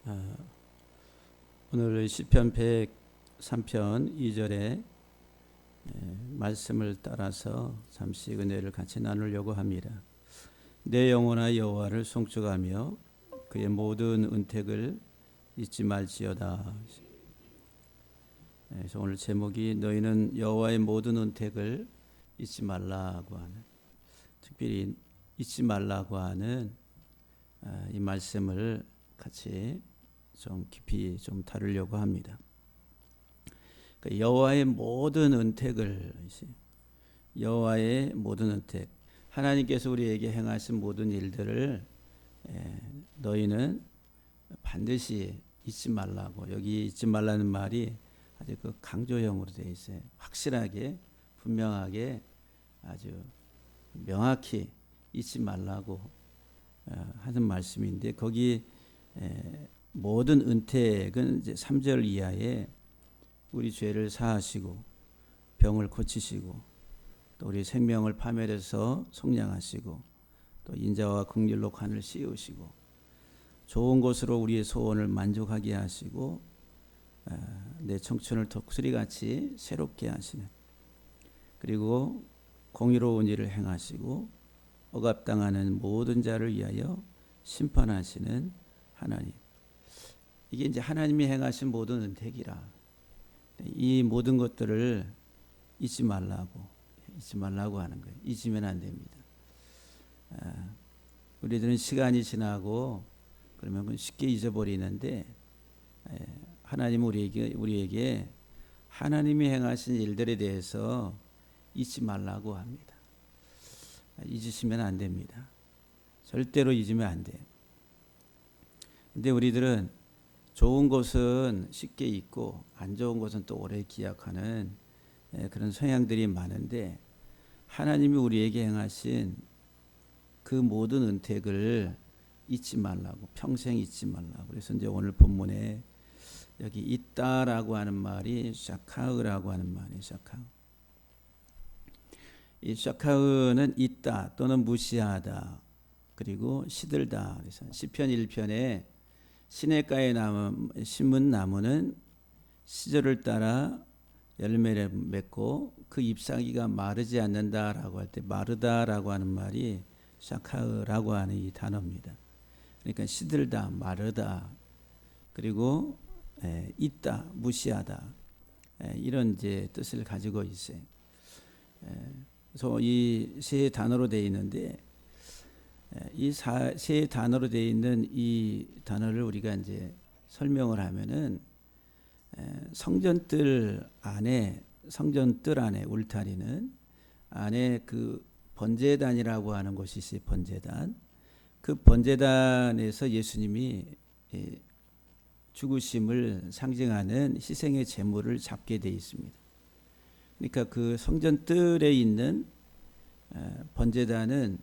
아, 오늘 시편 103편 2절에 말씀을 따라서 잠시 은혜를 같이 나누려고 합니다. 내 영혼아 여호와를 송축하며 그의 모든 은택을 잊지 말지어다. 그래서 오늘 제목이 너희는 여호와의 모든 은택을 잊지 말라고 하는, 특별히 잊지 말라고 하는 이 말씀을 같이 좀 깊이 좀 다루려고 합니다. 여호와의 모든 은택을, 여호와의 모든 은택, 하나님께서 우리에게 행하신 모든 일들을 너희는 반드시 잊지 말라고. 여기 잊지 말라는 말이 아주 그 강조형으로 되어 있어요. 확실하게, 분명하게, 아주 명확히 잊지 말라고 하는 말씀인데, 거기 모든 은택은 이제 3절 이하에 우리 죄를 사하시고 병을 고치시고 또 우리 생명을 파멸해서 속량하시고 또 인자와 긍휼로 관을 씌우시고 좋은 것으로 우리의 소원을 만족하게 하시고 내 청춘을 독수리같이 새롭게 하시는, 그리고 공의로운 일을 행하시고 억압당하는 모든 자를 위하여 심판하시는 하나님. 이게 이제 하나님이 행하신 모든 은택이라. 이 모든 것들을 잊지 말라고 하는 거예요. 잊으면 안 됩니다. 우리들은 시간이 지나고 그러면 쉽게 잊어버리는데, 하나님은 우리에게 하나님이 행하신 일들에 대해서 잊지 말라고 합니다. 잊으시면 안 됩니다. 절대로 잊으면 안 돼요. 근데 우리들은 좋은 것은 쉽게 잊고 안 좋은 것은 또 오래 기억하는 그런 성향들이 많은데, 하나님이 우리에게 행하신 그 모든 은택을 잊지 말라고, 평생 잊지 말라고. 그래서 이제 오늘 본문에 여기 있다라고 하는 말이 샤카흐라고 하는 말이에요. 샤카흐. 이 샤카흐는 있다 또는 무시하다, 그리고 시들다. 그래서 시편 1편에 시냇가에 심은 나무는 시절을 따라 열매를 맺고 그 잎사귀가 마르지 않는다라고 할 때 마르다라고 하는 말이 샤카흐라고 하는 이 단어입니다. 그러니까 시들다, 마르다, 그리고 있다, 무시하다, 이런 이제 뜻을 가지고 있어요. 그래서 이 세 단어로 되어 있는데, 이 세 단어로 되어 있는 이 단어를 우리가 이제 설명을 하면은 성전뜰 안에 울타리는 안에 그 번제단이라고 하는 곳이 있어요. 번제단. 그 번제단에서 예수님이 죽으심을 상징하는 희생의 제물을 잡게 되어 있습니다. 그러니까 그 성전뜰에 있는 번제단은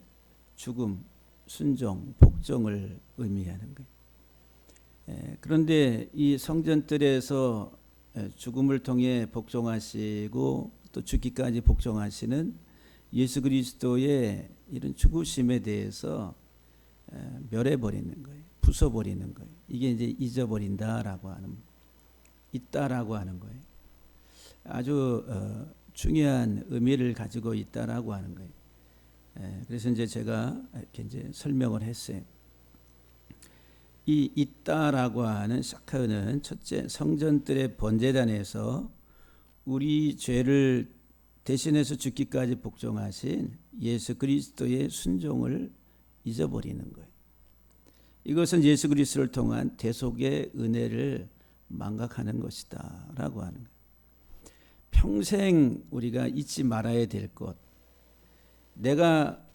죽음, 순종, 복종을 의미하는 거예요. 그런데 이 성전뜰에서 죽음을 통해 복종하시고 또 죽기까지 복종하시는 예수 그리스도의 이런 죽으심에 대해서 멸해버리는 거예요. 부숴버리는 거예요. 이게 이제 잊어버린다라고 하는, 있다라고 하는 거예요. 아주 중요한 의미를 가지고 있다라고 하는 거예요. 그래서 이제 제가 이렇게 이제 설명을 했어요. 이 있다라고 하는 샤카흐는 첫째, 성전뜰의 번제단에서 우리 죄를 대신해서 죽기까지 복종하신 예수 그리스도의 순종을 잊어버리는 거예요. 이것은 예수 그리스도를 통한 대속의 은혜를 망각하는 것이다 라고 하는 거예요. 평생 우리가 잊지 말아야 될 것, 내가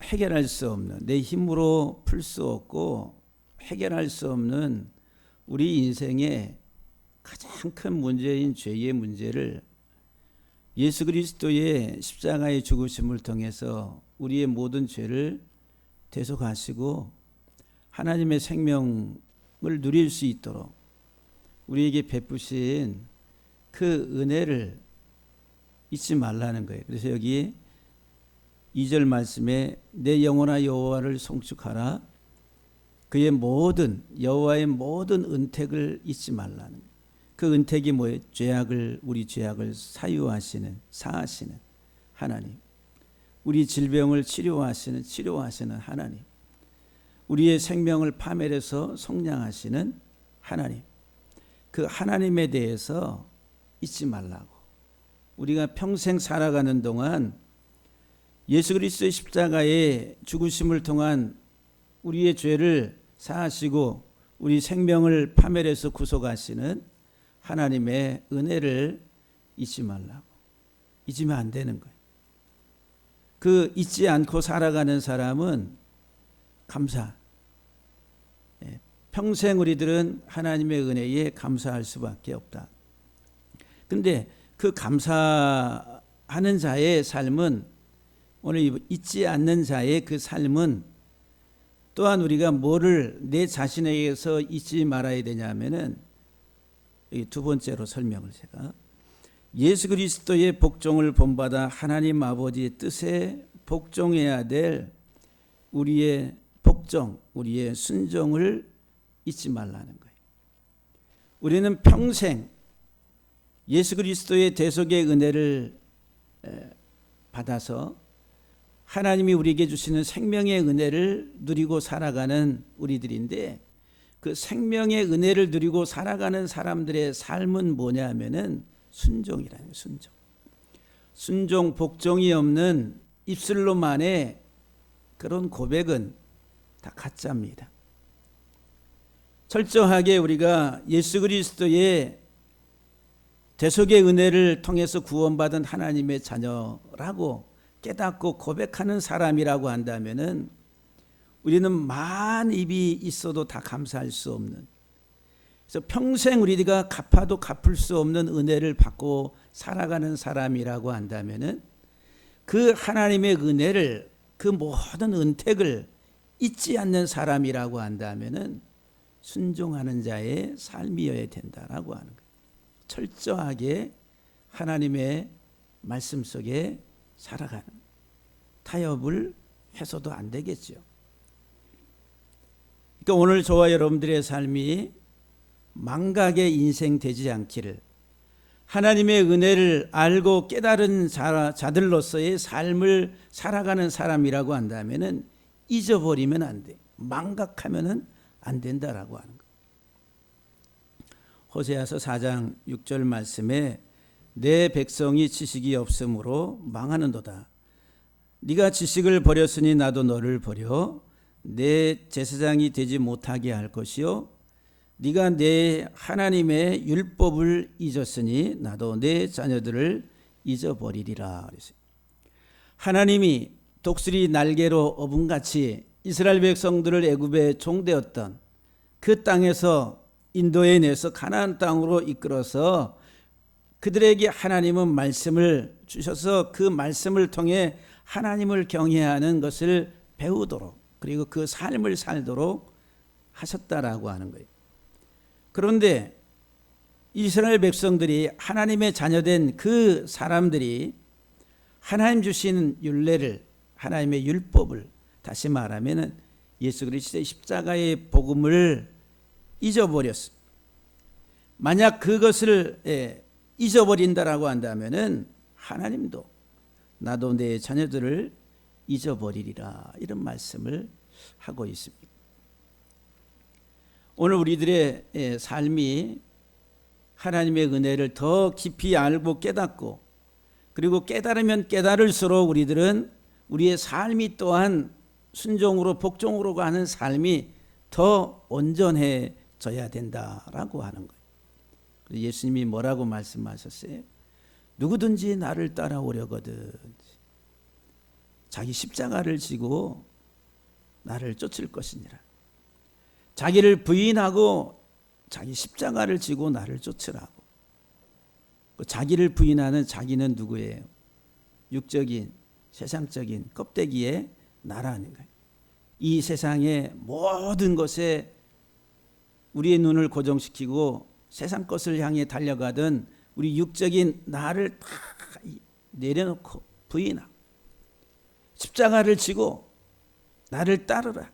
해결할 수 없는, 내 힘으로 풀 수 없고 해결할 수 없는 우리 인생의 가장 큰 문제인 죄의 문제를 예수 그리스도의 십자가의 죽으심을 통해서 우리의 모든 죄를 대속하시고 하나님의 생명을 누릴 수 있도록 우리에게 베푸신 그 은혜를 잊지 말라는 거예요. 그래서 여기 2절 말씀에 내 영혼아 여호와를 송축하라. 그의 모든 여호와의 모든 은택을 잊지 말라는 거예요. 그 은택이 뭐예요? 우리 죄악을 사유하시는, 사하시는 하나님. 우리 질병을 치료하시는 하나님. 우리의 생명을 파멸해서 속량하시는 하나님. 그 하나님에 대해서 잊지 말라고. 우리가 평생 살아가는 동안 예수 그리스도의 십자가의 죽으심을 통한 우리의 죄를 사하시고 우리 생명을 파멸해서 구속하시는 하나님의 은혜를 잊지 말라고. 잊으면 안 되는 거예요. 그 잊지 않고 살아가는 사람은 감사. 평생 우리들은 하나님의 은혜에 감사할 수밖에 없다. 근데 그 감사하는 자의 삶은, 오늘 잊지 않는 자의 그 삶은 또한 우리가 뭐를 내 자신에게서 잊지 말아야 되냐면은, 두 번째로 설명을 제가, 예수 그리스도의 복종을 본받아 하나님 아버지의 뜻에 복종해야 될 우리의 복종, 우리의 순종을 잊지 말라는 거예요. 우리는 평생 예수 그리스도의 대속의 은혜를 받아서 하나님이 우리에게 주시는 생명의 은혜를 누리고 살아가는 우리들인데, 그 생명의 은혜를 누리고 살아가는 사람들의 삶은 뭐냐면은 순종이라는 거예요. 순종. 순종, 복종이 없는 입술로만의 그런 고백은 다 가짜입니다. 철저하게 우리가 예수 그리스도의 대속의 은혜를 통해서 구원받은 하나님의 자녀라고 깨닫고 고백하는 사람이라고 한다면은, 우리는 만 입이 있어도 다 감사할 수 없는, 그래서 평생 우리가 갚아도 갚을 수 없는 은혜를 받고 살아가는 사람이라고 한다면은, 그 하나님의 은혜를, 그 모든 은택을 잊지 않는 사람이라고 한다면은 순종하는 자의 삶이어야 된다라고 하는 거예요. 철저하게 하나님의 말씀 속에 살아가는, 타협을 해서도 안 되겠죠. 그러니까 오늘 저와 여러분들의 삶이 망각의 인생 되지 않기를, 하나님의 은혜를 알고 깨달은 자들로서의 삶을 살아가는 사람이라고 한다면은 잊어버리면 안 돼. 망각하면은 안 된다라고 하는 거예요. 호세아서 4장 6절 말씀에 내 백성이 지식이 없으므로 망하는도다. 네가 지식을 버렸으니 나도 너를 버려 내 제사장이 되지 못하게 할 것이요, 네가 내 하나님의 율법을 잊었으니 나도 내 자녀들을 잊어버리리라. 그랬어요. 하나님이 독수리 날개로 어분같이 이스라엘 백성들을 애굽에 종되었던 그 땅에서 인도해 내서 가나안 땅으로 이끌어서 그들에게 하나님은 말씀을 주셔서 그 말씀을 통해 하나님을 경외하는 것을 배우도록, 그리고 그 삶을 살도록 하셨다라고 하는 거예요. 그런데 이스라엘 백성들이 하나님의 자녀된 그 사람들이 하나님 주신 율례를, 하나님의 율법을, 다시 말하면 예수 그리스도의 십자가의 복음을 잊어버렸습니다. 만약 그것을 잊어버린다라고 한다면은 하나님도 나도 내 자녀들을 잊어버리리라, 이런 말씀을 하고 있습니다. 오늘 우리들의 삶이 하나님의 은혜를 더 깊이 알고 깨닫고, 그리고 깨달으면 깨달을수록 우리들은 우리의 삶이 또한 순종으로 복종으로 가는 삶이 더 온전해져야 된다라고 하는 거예요. 예수님이 뭐라고 말씀하셨어요? 누구든지 나를 따라오려거든 자기 십자가를 지고 나를 쫓을 것이니라. 자기를 부인하고 자기 십자가를 지고 나를 쫓으라고. 자기를 부인하는 자기는 누구예요? 육적인, 세상적인 껍데기의 나라는 거예요. 이 세상의 모든 것에 우리의 눈을 고정시키고 세상 것을 향해 달려가던 우리 육적인 나를 다 내려놓고 부인하고 십자가를 지고 나를 따르라.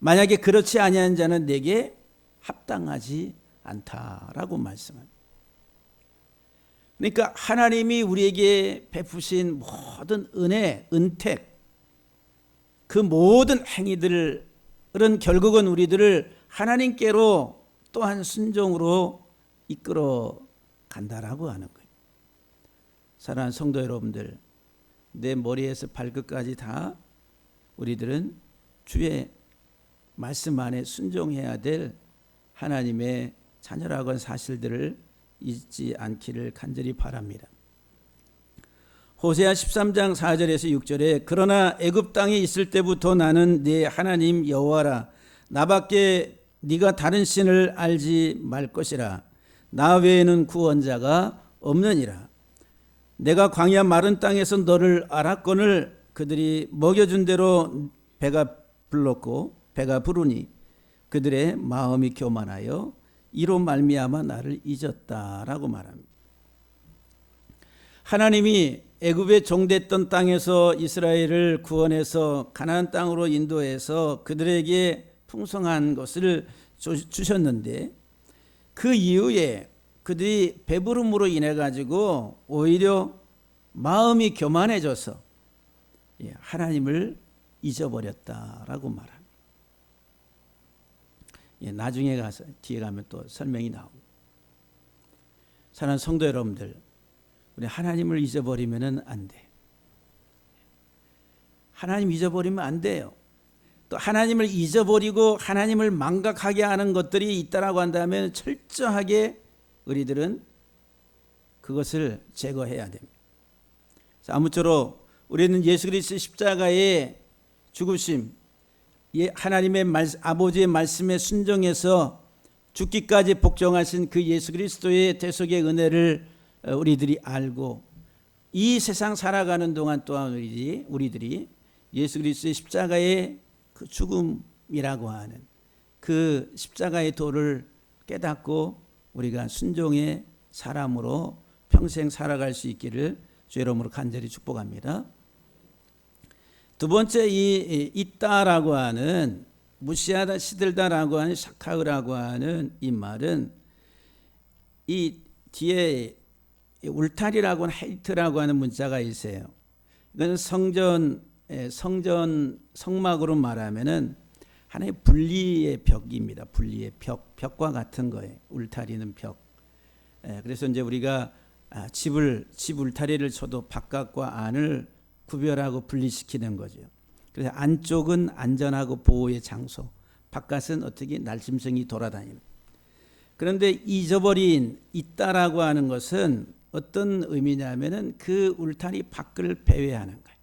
만약에 그렇지 아니한 자는 내게 합당하지 않다라고 말씀합니다. 그러니까 하나님이 우리에게 베푸신 모든 은혜, 은택, 그 모든 행위들은 결국은 우리들을 하나님께로 또한 순종으로 이끌어 간다라고 하는 거예요. 사랑하는 성도 여러분들, 내 머리에서 발끝까지 다 우리들은 주의 말씀 안에 순종해야 될 하나님의 자녀라고 하는 사실들을 잊지 않기를 간절히 바랍니다. 호세아 13장 4절에서 6절에 그러나 애굽 땅에 있을 때부터 나는 네 하나님 여호와라. 나밖에 네가 다른 신을 알지 말 것이라. 나 외에는 구원자가 없느니라. 내가 광야 마른 땅에서 너를 알았거늘 그들이 먹여준 대로 배가 불렀고 배가 부르니 그들의 마음이 교만하여 이로 말미암아 나를 잊었다라고 말합니다. 하나님이 애굽의 종됐던 땅에서 이스라엘을 구원해서 가나안 땅으로 인도해서 그들에게 풍성한 것을 주셨는데 그 이후에 그들이 배부름으로 인해 가지고 오히려 마음이 교만해져서 하나님을 잊어버렸다라고 말합니다. 나중에 가서 뒤에 가면 또 설명이 나옵니다. 사랑하는 성도 여러분들, 우리 하나님을 잊어버리면 안 돼. 하나님 잊어버리면 안 돼요. 또 하나님을 잊어버리고 하나님을 망각하게 하는 것들이 있다라고 한다면 철저하게 우리들은 그것을 제거해야 됩니다. 아무쪼록 우리는 예수 그리스도의 십자가의 죽으심, 하나님의 아버지의 말씀에 순종해서 죽기까지 복종하신 그 예수 그리스도의 대속의 은혜를 우리들이 알고 이 세상 살아가는 동안 또한 우리들이 예수 그리스도의 십자가의 그 죽음이라고 하는 그 십자가의 도를 깨닫고 우리가 순종의 사람으로 평생 살아갈 수 있기를 주의 이름으로 간절히 축복합니다. 두 번째, 이 있다라고 하는, 무시하다, 시들다라고 하는 샤카흐라고 하는 이 말은 이 뒤에 울타리라고 하는 헤이트라고 하는 문자가 있어요. 이건 성막으로 말하면은 하나의 분리의 벽입니다. 분리의 벽과 같은 거예요. 울타리는 벽. 그래서 이제 우리가 집 울타리를 쳐도 바깥과 안을 구별하고 분리시키는 거죠. 그래서 안쪽은 안전하고 보호의 장소, 바깥은 어떻게 날짐승이 돌아다니는. 그런데 잊어버린 있다라고 하는 것은 어떤 의미냐면은 그 울타리 밖을 배회하는 거예요.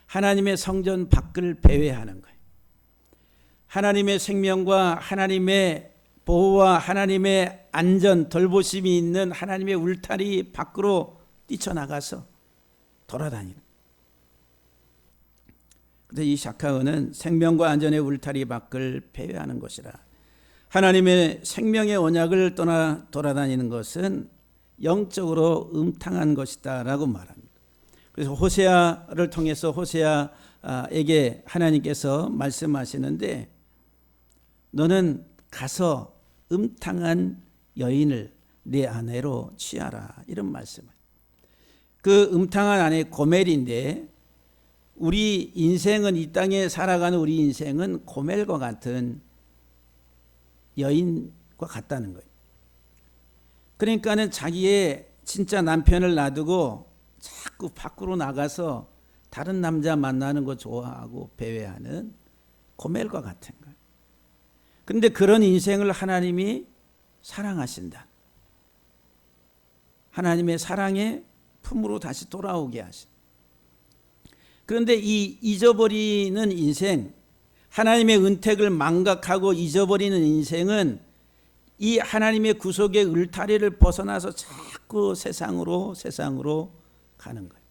하나님의 성전 밖을 배회하는 거예요. 하나님의 생명과 하나님의 보호와 하나님의 안전, 돌보심이 있는 하나님의 울타리 밖으로 뛰쳐나가서 돌아다니는. 그래서 이 샤카흐는 생명과 안전의 울타리 밖을 배회하는 것이라. 하나님의 생명의 언약을 떠나 돌아다니는 것은 영적으로 음탕한 것이다 라고 말합니다. 그래서 호세아를 통해서 호세아에게 하나님께서 말씀하시는데 너는 가서 음탕한 여인을 내 아내로 취하라, 이런 말씀을. 그 음탕한 아내 고멜인데 우리 인생은, 이 땅에 살아가는 우리 인생은 고멜과 같은 여인과 같다는 거예요. 그러니까는 자기의 진짜 남편을 놔두고 자꾸 밖으로 나가서 다른 남자 만나는 거 좋아하고 배회하는 고멜과 같은 거예요. 그런데 그런 인생을 하나님이 사랑하신다. 하나님의 사랑의 품으로 다시 돌아오게 하신다. 그런데 이 잊어버리는 인생, 하나님의 은택을 망각하고 잊어버리는 인생은 이 하나님의 구속의 울타리를 벗어나서 자꾸 세상으로 가는 거예요.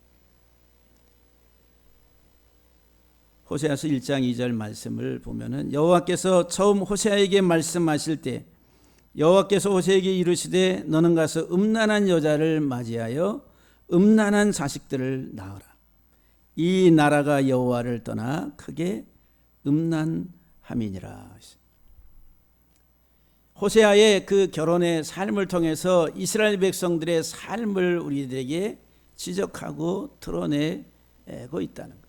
호세아서 1장 2절 말씀을 보면은 여호와께서 처음 호세아에게 말씀하실 때 여호와께서 호세아에게 이르시되 너는 가서 음란한 여자를 맞이하여 음란한 자식들을 낳으라. 이 나라가 여호와를 떠나 크게 음란하리로다 함이니라. 호세아의 그 결혼의 삶을 통해서 이스라엘 백성들의 삶을 우리들에게 지적하고 드러내고 있다는 것.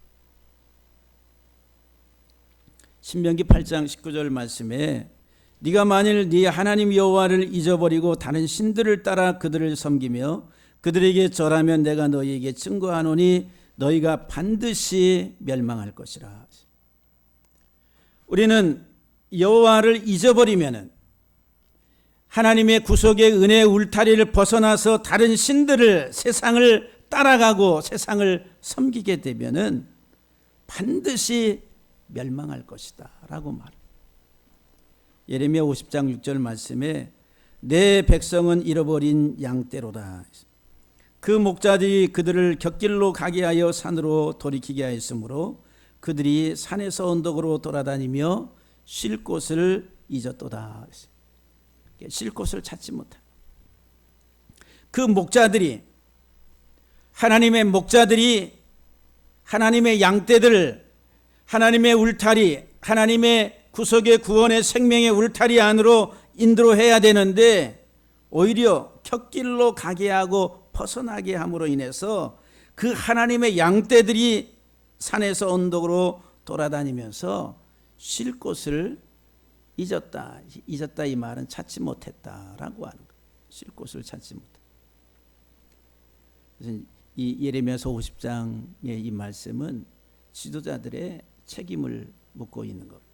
신명기 8장 19절 말씀에 네가 만일 네 하나님 여호와를 잊어버리고 다른 신들을 따라 그들을 섬기며 그들에게 절하면 내가 너희에게 증거하노니 너희가 반드시 멸망할 것이라. 우리는 여호와를 잊어버리면은 하나님의 구속의 은혜의 울타리를 벗어나서 다른 신들을 세상을 따라가고 세상을 섬기게 되면은 반드시 멸망할 것이다 라고 말합니다. 예레미야 50장 6절 말씀에 내 백성은 잃어버린 양떼로다. 그 목자들이 그들을 곁길로 가게 하여 산으로 돌이키게 하였으므로 그들이 산에서 언덕으로 돌아다니며 쉴 곳을 잊었도다. 쉴 곳을 찾지 못한 그 목자들이, 하나님의 목자들이 하나님의 양떼들, 하나님의 울타리, 하나님의 구속의 구원의 생명의 울타리 안으로 인도해야 되는데 오히려 곁길로 가게 하고 벗어나게 함으로 인해서 그 하나님의 양떼들이 산에서 언덕으로 돌아다니면서 쉴 곳을 잊었다 이 말은 찾지 못했다라고 하는 거예요. 쉴 곳을 찾지 못했다. 그래서 이 예레미야서 50장의 이 말씀은 지도자들의 책임을 묻고 있는 겁니다.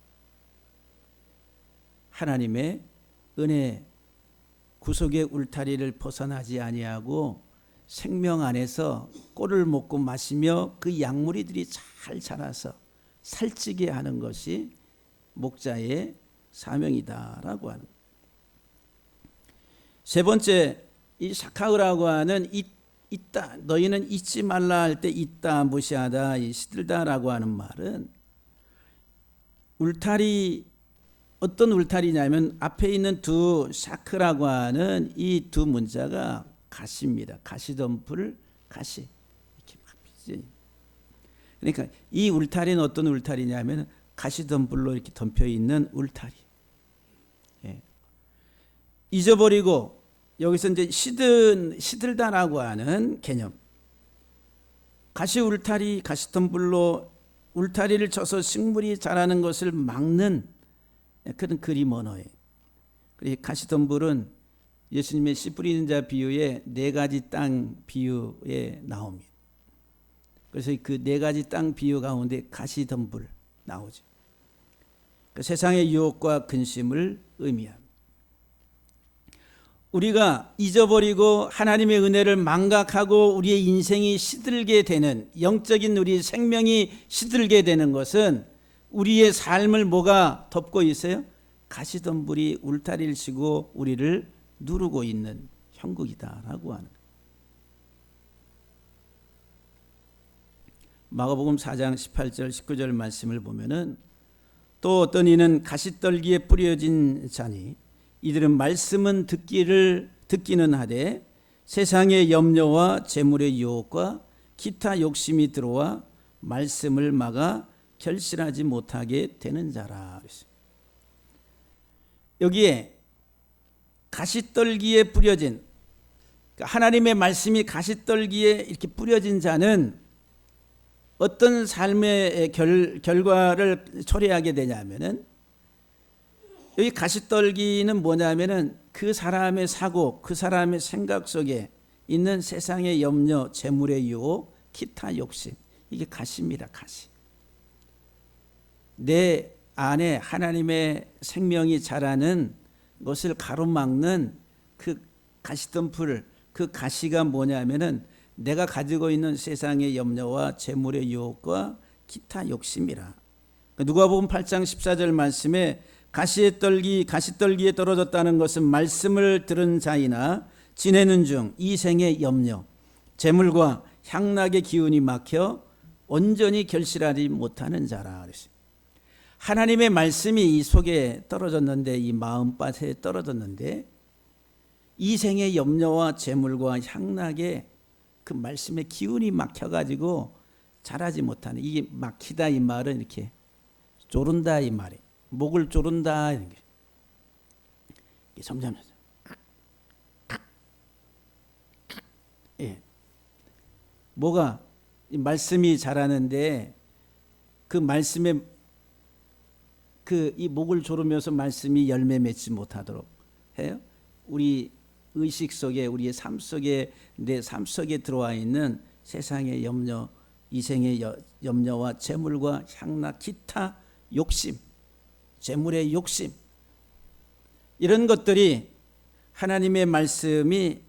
하나님의 은혜 구속의 울타리를 벗어나지 아니하고 생명 안에서 꼴을 먹고 마시며 그 양무리들이 잘 자라서 살찌게 하는 것이 목자의 사명이다라고 하는. 세 번째, 이 사카흐라고 하는 있다, 너희는 잊지 말라 할 때 있다, 무시하다, 시들다라고 하는 말은 울타리, 어떤 울타리냐면 앞에 있는 두 샤크라고 하는 이 두 문자가 가시입니다. 가시덤불, 가시 이렇게 막 비지. 그러니까 이 울타리는 어떤 울타리냐면 가시덤불로 이렇게 덮여 있는 울타리. 예. 잊어버리고 여기서 이제 시들다라고 하는 개념. 가시 울타리, 가시덤불로 울타리를 쳐서 식물이 자라는 것을 막는 그런 그림 언어예요. 그리고 가시덤불은 예수님의 씨 뿌리는 자 비유에 네 가지 땅 비유에 나옵니다. 그래서 그 네 가지 땅 비유 가운데 가시덤불 나오죠. 그 세상의 유혹과 근심을 의미합니다. 우리가 잊어버리고 하나님의 은혜를 망각하고 우리의 인생이 시들게 되는, 영적인 우리 생명이 시들게 되는 것은 우리의 삶을 뭐가 덮고 있어요? 가시덤불이 울타리를 치고 우리를 누르고 있는 형국이다라고 하는 거예요. 마가복음 4장 18절 19절 말씀을 보면은 또 어떤 이는 가시떨기에 뿌려진 자니 이들은 말씀은 듣기는 하되 세상의 염려와 재물의 유혹과 기타 욕심이 들어와 말씀을 막아 결실하지 못하게 되는 자라. 여기에 가시떨기에 뿌려진, 하나님의 말씀이 가시떨기에 이렇게 뿌려진 자는 어떤 삶의 결과를 초래하게 되냐면은, 여기 가시떨기는 뭐냐면은 그 사람의 사고, 그 사람의 생각 속에 있는 세상의 염려, 재물의 유혹, 기타 욕심, 이게 가시입니다. 가시. 내 안에 하나님의 생명이 자라는 것을 가로막는 그 가시덤불, 그 가시가 뭐냐면은 내가 가지고 있는 세상의 염려와 재물의 유혹과 기타 욕심이라. 누가복음 8장 14절 말씀에 가시떨기에 떨어졌다는 것은 말씀을 들은 자이나 지내는 중 이 생의 염려, 재물과 향락의 기운이 막혀 온전히 결실하지 못하는 자라 그랬어요. 하나님의 말씀이 이 속에 떨어졌는데, 이 마음밭에 떨어졌는데 이 생의 염려와 재물과 향락의 그 말씀의 기운이 막혀가지고 자라지 못하는, 이게 막히다 이 말은 이렇게 조른다 이 말이에요. 목을 조른다 이런 게 점점 뭐가 이 말씀이 자라는데 그 말씀에 이 목을 조르면서 말씀이 열매 맺지 못하도록 해요. 우리 의식 속에 우리의 삶 속에 내 삶 속에 들어와 있는 세상의 염려, 이생의 염려와 재물과 향락, 기타 욕심, 재물의 욕심 이런 것들이 하나님의 말씀이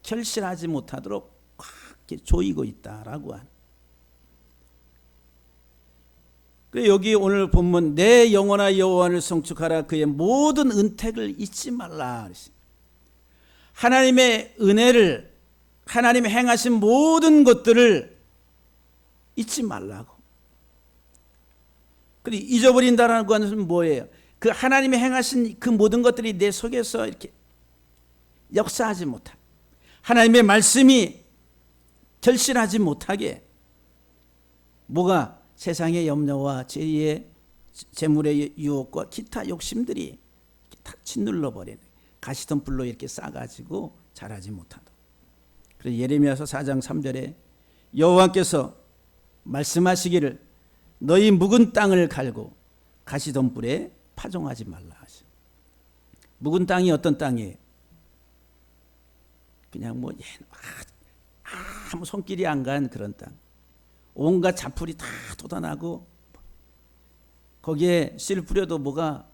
결실하지 못하도록 꽉 조이고 있다라고 하는. 여기 오늘 본문 내 영혼아 여호와를 송축하라 그의 모든 은택을 잊지 말라. 하나님의 은혜를 하나님이 행하신 모든 것들을 잊지 말라고. 그리고 잊어버린다라는 것은 뭐예요? 그 하나님이 행하신 그 모든 것들이 내 속에서 이렇게 역사하지 못하게 하나님의 말씀이 결실하지 못하게 뭐가 세상의 염려와 죄의 재물의 유혹과 기타 욕심들이 탁 짓눌러 버리는 가시덤불로 이렇게 싸가지고 자라지 못하다. 그래서 예레미야서 4장 3절에 여호와께서 말씀하시기를 너희 묵은 땅을 갈고 가시덤불에 파종하지 말라 하시오. 묵은 땅이 어떤 땅이에요? 그냥 뭐 아무 손길이 안 간 그런 땅. 온갖 잡풀이 다 돋아나고 거기에 씨를 뿌려도 뭐가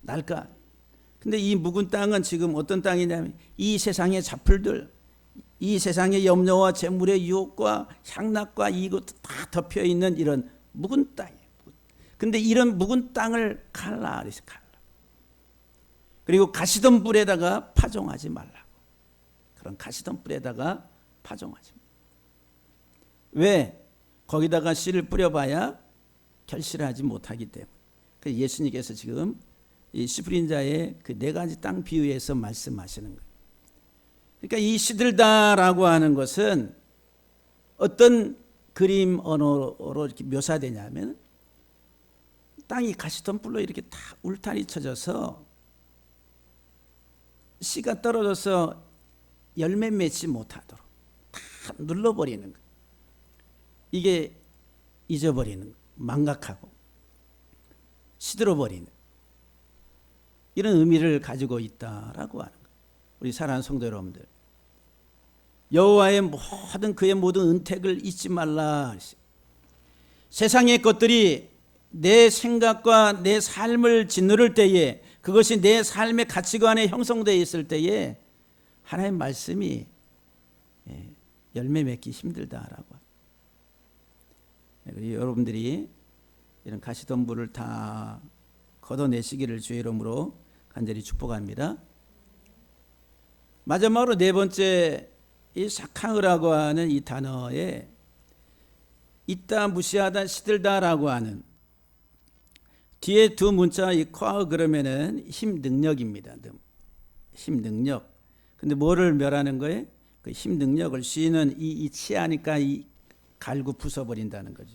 날까? 근데 이 묵은 땅은 지금 어떤 땅이냐면 이 세상의 잡풀들, 이 세상의 염려와 재물의 유혹과 향락과 이것 다 덮여 있는 이런 묵은 땅이에요. 근데 이런 묵은 땅을 갈라 그래서 갈라. 그리고 가시던 불에다가 파종하지 말라고. 그런 가시던 불에다가 파종하지 말라고. 왜? 거기다가 씨를 뿌려봐야 결실하지 못하기 때문에. 그래서 예수님께서 지금 이 씨 뿌린 자의 그 네 가지 땅 비유에서 말씀하시는 거예요. 그러니까 이 시들다라고 하는 것은 어떤 그림 언어로 이렇게 묘사되냐면 땅이 가시덤불로 이렇게 다 울타리 쳐져서 씨가 떨어져서 열매 맺지 못하도록 다 눌러버리는 거예요. 이게 잊어버리는, 망각하고 시들어버리는 이런 의미를 가지고 있다라고 하는 거예요. 우리 사랑하는 성도 여러분들, 여호와의 모든 그의 모든 은택을 잊지 말라. 세상의 것들이 내 생각과 내 삶을 짓누를 때에 그것이 내 삶의 가치관에 형성되어 있을 때에 하나님의 말씀이 열매 맺기 힘들다라고. 여러분들이 이런 가시덤불을 다 걷어내시기를 주의 이름으로 간절히 축복합니다. 마지막으로 네 번째, 이 사캉이라고 하는 이 단어에 있다, 무시하다, 시들다라고 하는 뒤에 두 문자 이 콰 그러면은 힘 능력입니다. 힘 능력. 근데 뭐를 멸하는 거예요? 그 힘 능력을 쉬는 이 치하니까 이 갈고 부숴버린다는 거죠.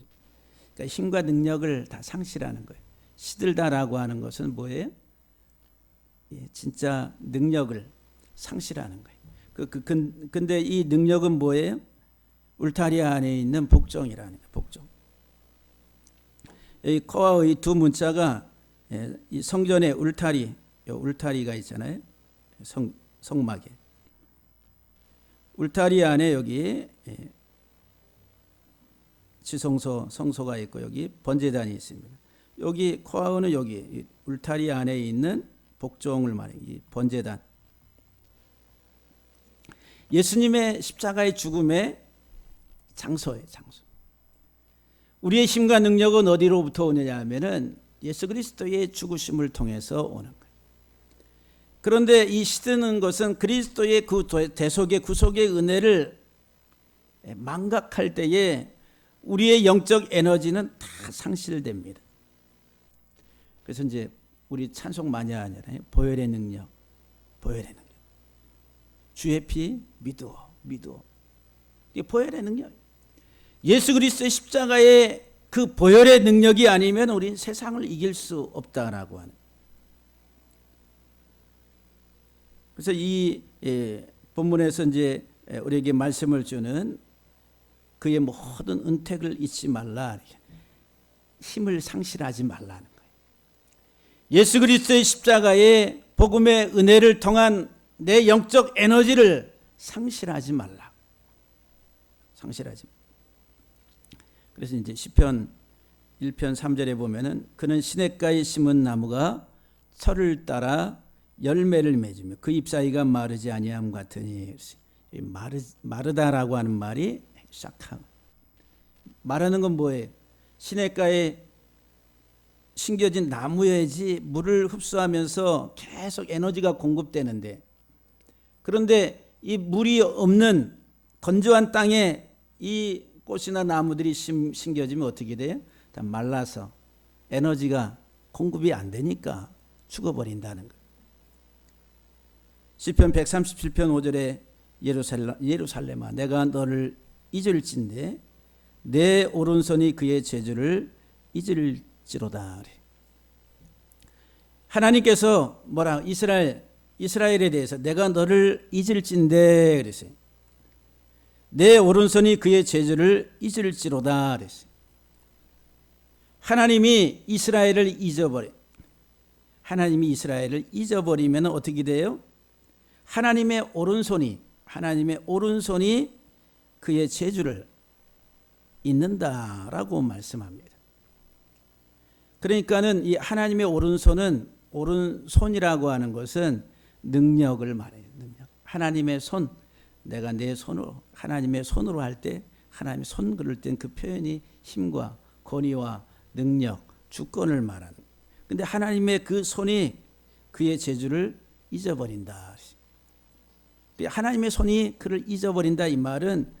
그러니까 힘과 능력을 다 상실하는 거예요. 시들다라고 하는 것은 뭐예요? 진짜 능력을 상실하는 거예요. 근데 이 능력은 뭐예요? 울타리 안에 있는 복종이라는 거예요. 복종. 이 코와의 두 문자가 이 성전의 울타리가 있잖아요. 성막에. 울타리 안에 여기 지성소, 성소가 있고 여기 번제단이 있습니다. 여기 코아우는 여기 울타리 안에 있는 복종을 말해요. 이 번제단. 예수님의 십자가의 죽음의 장소예요. 장소. 우리의 힘과 능력은 어디로부터 오느냐 하면은 예수 그리스도의 죽으심을 통해서 오는 거예요. 그런데 이 시드는 것은 그리스도의 그 대속의 구속의 은혜를 망각할 때에 우리의 영적 에너지는 다 상실됩니다. 그래서 이제 우리 찬송 많이 하잖아요. 보혈의 능력, 보혈의 능력. 주의 피 믿어. 이게 보혈의 능력. 예수 그리스도의 십자가의 그 보혈의 능력이 아니면 우리는 세상을 이길 수 없다라고 하는. 그래서 이 본문에서 이제 우리에게 말씀을 주는 그의 모든 은택을 잊지 말라. 힘을 상실하지 말라는 거예요. 예수 그리스도의 십자가의 복음의 은혜를 통한 내 영적 에너지를 상실하지 말라. 상실하지. 그래서 이제 시편 1편 3절에 보면은 그는 시냇가에 심은 나무가 철을 따라 열매를 맺으며 그 잎사귀가 마르지 아니함 같으니. 마르다라고 하는 말이 싹하고, 말하는 건 뭐예요? 시냇가에 심겨진 나무여야지 물을 흡수하면서 계속 에너지가 공급되는데, 그런데 이 물이 없는 건조한 땅에 이 꽃이나 나무들이 심겨지면 어떻게 돼요? 다 말라서 에너지가 공급이 안 되니까 죽어버린다는 거예요. 시편 137편 5절에 예루살렘아 내가 너를 잊을진대 내 오른손이 그의 죄주를 잊을지로다. 하나님께서 뭐라 이스라엘에 대해서 내가 너를 잊을진대 그랬어요. 내 오른손이 그의 죄주를 잊을지로다 그랬어요. 하나님이 이스라엘을 잊어버리면 어떻게 돼요? 하나님의 오른손이 그의 죄주를 잊는다라고 말씀합니다. 그러니까는 이 하나님의 오른손이라고 하는 것은 능력을 말해요. 능력. 하나님의 손, 내가 내 손으로 하나님의 손으로 할 때 하나님의 손 그럴 땐 그 표현이 힘과 권위와 능력, 주권을 말하는. 근데 하나님의 그 손이 그의 죄주를 잊어버린다. 하나님의 손이 그를 잊어버린다 이 말은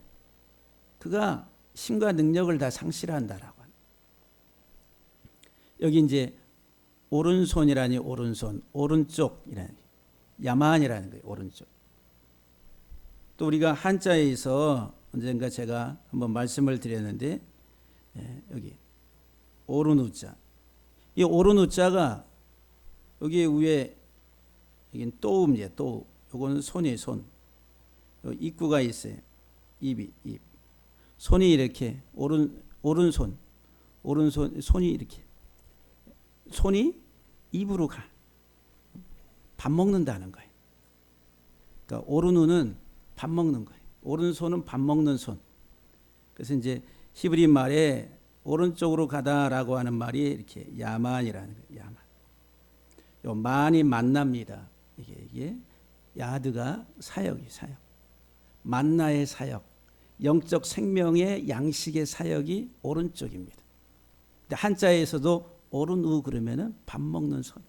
그가 힘과 능력을 다 상실한다라고 합니다. 여기 이제 오른손이라니 오른쪽이라니 야만이라는 거예요. 오른쪽. 또 우리가 한자에서 언젠가 제가 한번 말씀을 드렸는데 여기 오른우자. 이 오른우자가 여기 위에 이게 또음이에요. 또 요거는 손이에요. 손. 입구가 있어요. 입. 손이 이렇게 오른손 손이 이렇게 손이 입으로 가. 밥 먹는다는 거예요. 그러니까 오른우는 밥 먹는 거예요. 오른손은 밥 먹는 손. 그래서 이제 히브리 말에 오른쪽으로 가다라고 하는 말이 이렇게 야만이라는 거예요. 야만. 요 만이 만납니다. 이게 야드가 사역이 사역. 만나의 사역. 영적 생명의 양식의 사역이 오른쪽입니다. 근데 한자에서도 오른우 그러면은 밥 먹는 손.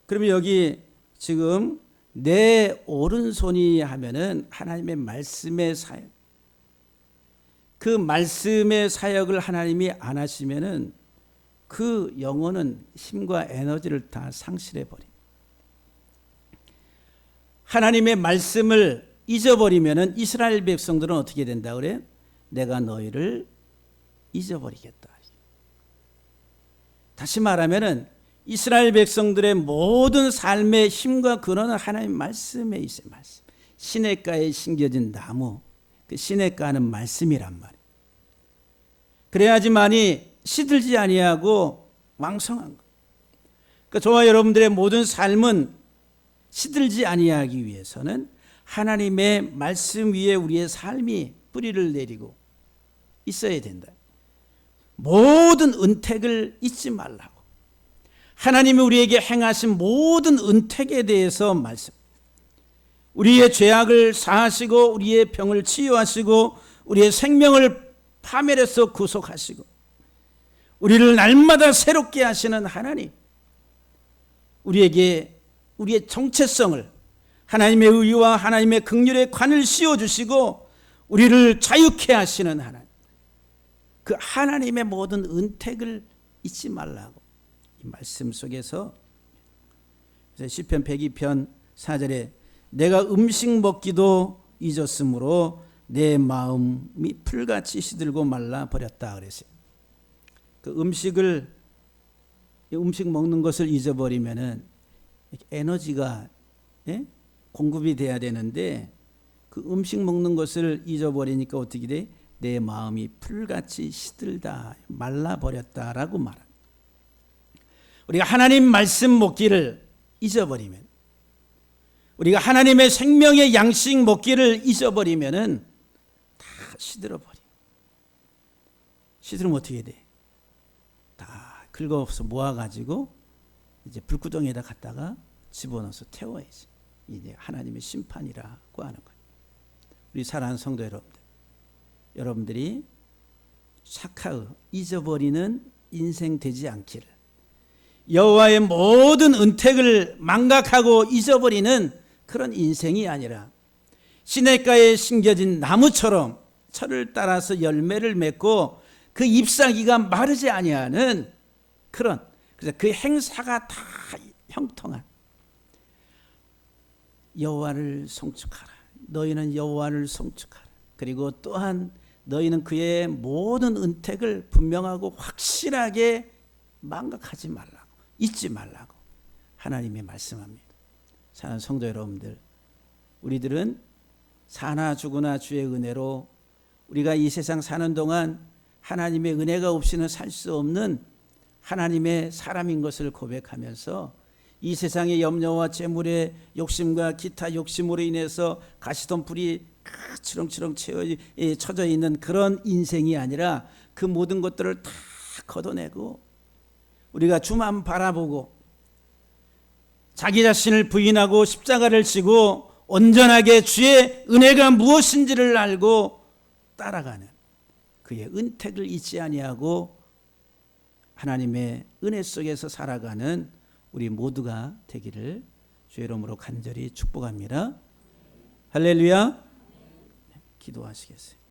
그러면 여기 지금 내 오른손이 하면은 하나님의 말씀의 사역. 그 말씀의 사역을 하나님이 안 하시면은 그 영혼은 힘과 에너지를 다 상실해 버립니다. 하나님의 말씀을 잊어버리면은 이스라엘 백성들은 어떻게 된다 그래? 내가 너희를 잊어버리겠다. 다시 말하면은 이스라엘 백성들의 모든 삶의 힘과 근원은 하나님 말씀에 있어요. 말씀. 시냇가에 심겨진 나무, 그 시냇가는 말씀이란 말이에요. 그래야지만이 시들지 아니하고 왕성한 거. 그러니까 저와 여러분들의 모든 삶은 시들지 아니하기 위해서는 하나님의 말씀 위에 우리의 삶이 뿌리를 내리고 있어야 된다. 모든 은택을 잊지 말라고. 하나님이 우리에게 행하신 모든 은택에 대해서 말씀. 우리의 죄악을 사하시고 우리의 병을 치유하시고 우리의 생명을 파멸해서 구속하시고 우리를 날마다 새롭게 하시는 하나님. 우리에게 우리의 정체성을 하나님의 의와 하나님의 긍휼의 관을 씌워주시고 우리를 자유케 하시는 하나님. 그 하나님의 모든 은택을 잊지 말라고. 이 말씀 속에서 시편 102편 4절에 내가 음식 먹기도 잊었으므로 내 마음이 풀같이 시들고 말라 버렸다 그랬어요. 그 음식 먹는 것을 잊어버리면은 에너지가 공급이 돼야 되는데 그 음식 먹는 것을 잊어버리니까 어떻게 돼? 내 마음이 풀같이 시들다 말라버렸다라고 말합니다. 우리가 하나님 말씀 먹기를 잊어버리면, 우리가 하나님의 생명의 양식 먹기를 잊어버리면은 다 시들어버려. 시들으면 어떻게 돼? 다 긁어서 모아가지고 이제 불구덩이에다 갖다가 집어넣어서 태워야지. 이제 하나님의 심판이라고 하는 거예요. 우리 사랑하는 성도 여러분들이 착하여 잊어버리는 인생 되지 않기를, 여호와의 모든 은택을 망각하고 잊어버리는 그런 인생이 아니라 시냇가에 심겨진 나무처럼 철을 따라서 열매를 맺고 그 잎사귀가 마르지 아니하는 그런, 그래서 그 행사가 다 형통한 여호와를 송축하라. 너희는 여호와를 송축하라. 그리고 또한 너희는 그의 모든 은택을 분명하고 확실하게 망각하지 말라고, 잊지 말라고 하나님이 말씀합니다. 사랑하는 성도 여러분들, 우리들은 사나 죽으나 주의 은혜로 우리가 이 세상 사는 동안 하나님의 은혜가 없이는 살 수 없는 하나님의 사람인 것을 고백하면서 이 세상의 염려와 재물의 욕심과 기타 욕심으로 인해서 가시덤불이 치렁치렁 쳐져 있는 그런 인생이 아니라 그 모든 것들을 다 걷어내고 우리가 주만 바라보고 자기 자신을 부인하고 십자가를 지고 온전하게 주의 은혜가 무엇인지를 알고 따라가는 그의 은택을 잊지 아니하고 하나님의 은혜 속에서 살아가는 우리 모두가 되기를 주의 이름으로 간절히 축복합니다. 할렐루야. 기도하시겠어요?